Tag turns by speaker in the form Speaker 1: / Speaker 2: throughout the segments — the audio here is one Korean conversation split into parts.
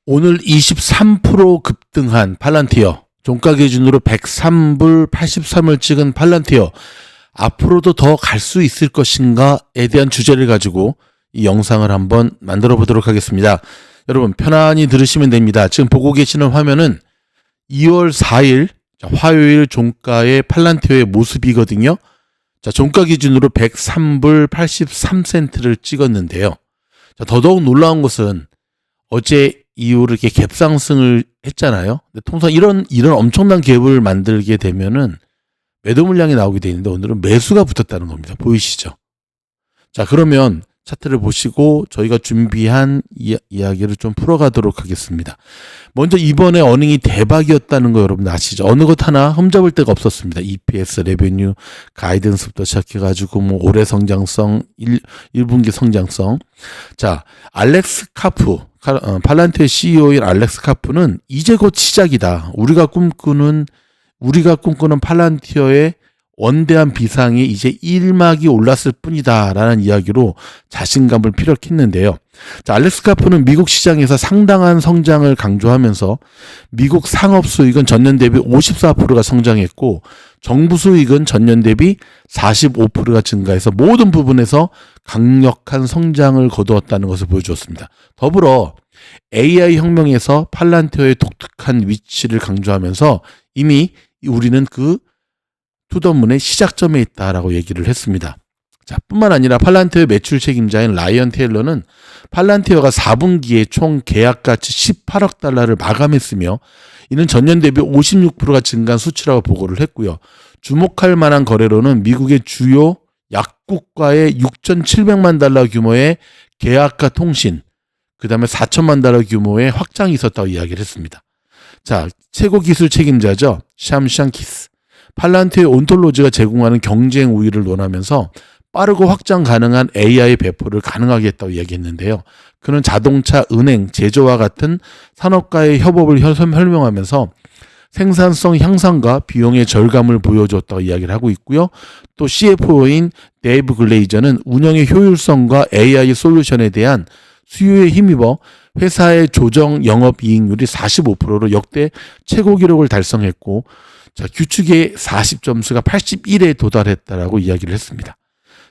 Speaker 1: 오늘 23% 급등한 팔란티어, 종가 기준으로 103불 83을 찍은 팔란티어, 앞으로도 더 갈 수 있을 것인가에 대한 주제를 가지고 이 영상을 한번 만들어 보도록 하겠습니다. 여러분 편안히 들으시면 됩니다. 지금 보고 계시는 화면은 2월 4일 화요일 종가의 팔란티어의 모습이거든요. 자, 종가 기준으로 103불 83센트를 찍었는데요. 자, 더더욱 놀라운 것은 어제 이후로 이렇게 갭 상승을 했잖아요. 근데 통상 이런 엄청난 갭을 만들게 되면은 매도 물량이 나오게 되는데 오늘은 매수가 붙었다는 겁니다. 보이시죠? 자, 그러면 차트를 보시고 저희가 준비한 이야기를 좀 풀어가도록 하겠습니다. 먼저 이번에 어닝이 대박이었다는 거 여러분 아시죠? 어느 것 하나 흠잡을 데가 없었습니다. EPS, 레베뉴, 가이던스부터 시작해가지고 뭐 올해 성장성, 1분기 성장성. 자, 알렉스 카프, 팔란티어 CEO인 알렉스 카프는 이제 곧 시작이다. 우리가 꿈꾸는 팔란티어의 원대한 비상이 이제 1막이 올랐을 뿐이다 라는 이야기로 자신감을 피력했는데요. 자, 알렉스 카프는 미국 시장에서 상당한 성장을 강조하면서 미국 상업 수익은 전년 대비 54%가 성장했고 정부 수익은 전년 대비 45%가 증가해서 모든 부분에서 강력한 성장을 거두었다는 것을 보여주었습니다. 더불어 AI 혁명에서 팔란티어의 독특한 위치를 강조하면서 이미 우리는 그 투더문의 시작점에 있다라고 얘기를 했습니다. 자, 뿐만 아니라 팔란티어의 매출 책임자인 라이언 테일러는 팔란티어가 4분기에 총 계약 가치 18억 달러를 마감했으며 이는 전년 대비 56%가 증가한 수치라고 보고를 했고요. 주목할 만한 거래로는 미국의 주요 약국과의 6,700만 달러 규모의 계약과 통신, 그 다음에 4천만 달러 규모의 확장이 있었다고 이야기를 했습니다. 자, 최고 기술 책임자죠. 샴샹키스. 팔란티어의 온톨로지가 제공하는 경쟁 우위를 논하면서 빠르고 확장 가능한 AI 배포를 가능하게 했다고 이야기했는데요. 그는 자동차, 은행, 제조와 같은 산업과의 협업을 설명하면서 생산성 향상과 비용의 절감을 보여줬다고 이야기를 하고 있고요. 또 CFO인 데이브 글레이저는 운영의 효율성과 AI 솔루션에 대한 수요에 힘입어 회사의 조정 영업이익률이 45%로 역대 최고 기록을 달성했고 자, 규칙의 40점수가 81에 도달했다라고 이야기를 했습니다.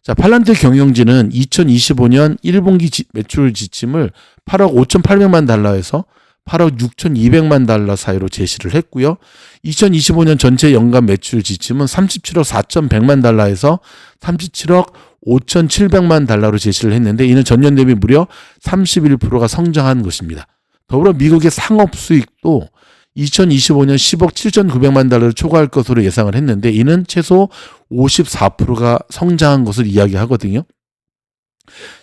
Speaker 1: 자, 팔란티어 경영진은 2025년 1분기 매출 지침을 8억 5,800만 달러에서 8억 6,200만 달러 사이로 제시를 했고요. 2025년 전체 연간 매출 지침은 37억 4,100만 달러에서 37억 5,700만 달러로 제시를 했는데 이는 전년 대비 무려 31%가 성장한 것입니다. 더불어 미국의 상업 수익도 2025년 10억 7,900만 달러를 초과할 것으로 예상을 했는데 이는 최소 54%가 성장한 것을 이야기하거든요.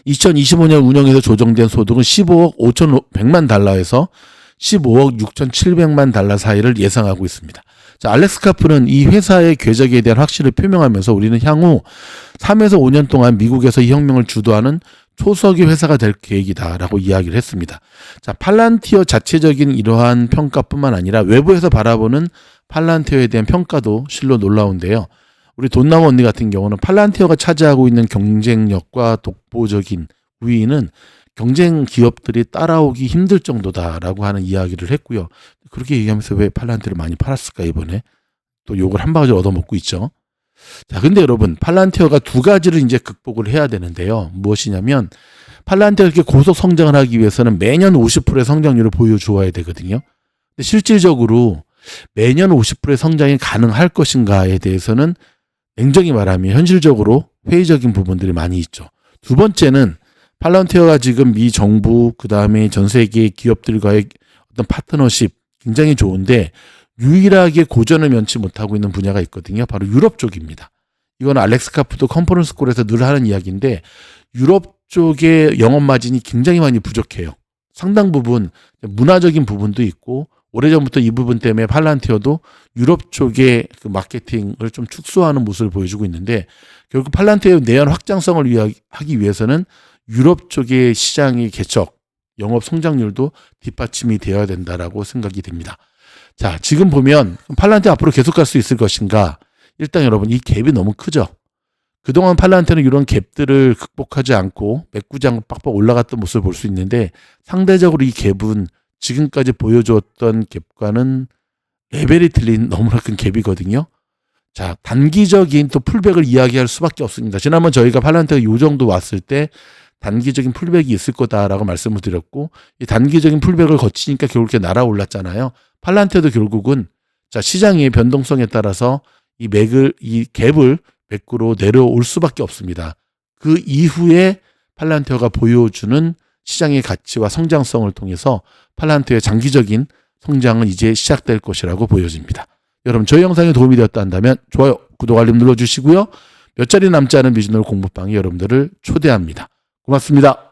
Speaker 1: 2025년 운영에서 조정된 소득은 15억 5,100만 달러에서 15억 6,700만 달러 사이를 예상하고 있습니다. 자, 알렉스 카프는 이 회사의 궤적에 대한 확신을 표명하면서 우리는 향후 3에서 5년 동안 미국에서 이 혁명을 주도하는 초석의 회사가 될 계획이다라고 이야기를 했습니다. 자, 팔란티어 자체적인 이러한 평가뿐만 아니라 외부에서 바라보는 팔란티어에 대한 평가도 실로 놀라운데요. 우리 돈나무 언니 같은 경우는 팔란티어가 차지하고 있는 경쟁력과 독보적인 우위는 경쟁 기업들이 따라오기 힘들 정도다라고 하는 이야기를 했고요. 그렇게 얘기하면서 왜 팔란티어를 많이 팔았을까 이번에 또 욕을 한 바가지 얻어먹고 있죠. 자, 근데 여러분 팔란티어가 두 가지를 이제 극복을 해야 되는데요. 무엇이냐면 팔란티어가 이렇게 고속 성장을 하기 위해서는 매년 50%의 성장률을 보여주어야 되거든요. 근데 실질적으로 매년 50%의 성장이 가능할 것인가에 대해서는 냉정히 말하면 현실적으로 회의적인 부분들이 많이 있죠. 두 번째는 팔란티어가 지금 미 정부 그다음에 전 세계 기업들과의 어떤 파트너십 굉장히 좋은데 유일하게 고전을 면치 못하고 있는 분야가 있거든요. 바로 유럽 쪽입니다. 이건 알렉스 카프도 컨퍼런스 콜에서 늘 하는 이야기인데 유럽 쪽의 영업 마진이 굉장히 많이 부족해요. 상당 부분 문화적인 부분도 있고 오래전부터 이 부분 때문에 팔란티어도 유럽 쪽의 그 마케팅을 좀 축소하는 모습을 보여주고 있는데 결국 팔란티어의 내연 확장성을 하기 위해서는 유럽 쪽의 시장의 개척, 영업 성장률도 뒷받침이 되어야 된다라고 생각이 됩니다. 자, 지금 보면 팔란티어 앞으로 계속 갈 수 있을 것인가? 일단 여러분 이 갭이 너무 크죠. 그동안 팔란티어는 이런 갭들을 극복하지 않고 메꾸지 않고 빡빡 올라갔던 모습을 볼 수 있는데 상대적으로 이 갭은 지금까지 보여주었던 갭과는 레벨이 틀린 너무나 큰 갭이거든요. 자, 단기적인 또 풀백을 이야기할 수밖에 없습니다. 지난번 저희가 팔란테가 이 정도 왔을 때 단기적인 풀백이 있을 거다라고 말씀을 드렸고, 이 단기적인 풀백을 거치니까 결국 이렇게 날아올랐잖아요. 팔란테도 결국은 자, 시장의 변동성에 따라서 이 갭을 매꾸로 내려올 수밖에 없습니다. 그 이후에 팔란테어가 보여주는 시장의 가치와 성장성을 통해서 팔란테어의 장기적인 성장은 이제 시작될 것이라고 보여집니다. 여러분, 저희 영상이 도움이 되었다 한다면 좋아요, 구독, 알림 눌러주시고요. 몇 자리 남지 않은 비즈널 공부방에 여러분들을 초대합니다. 고맙습니다.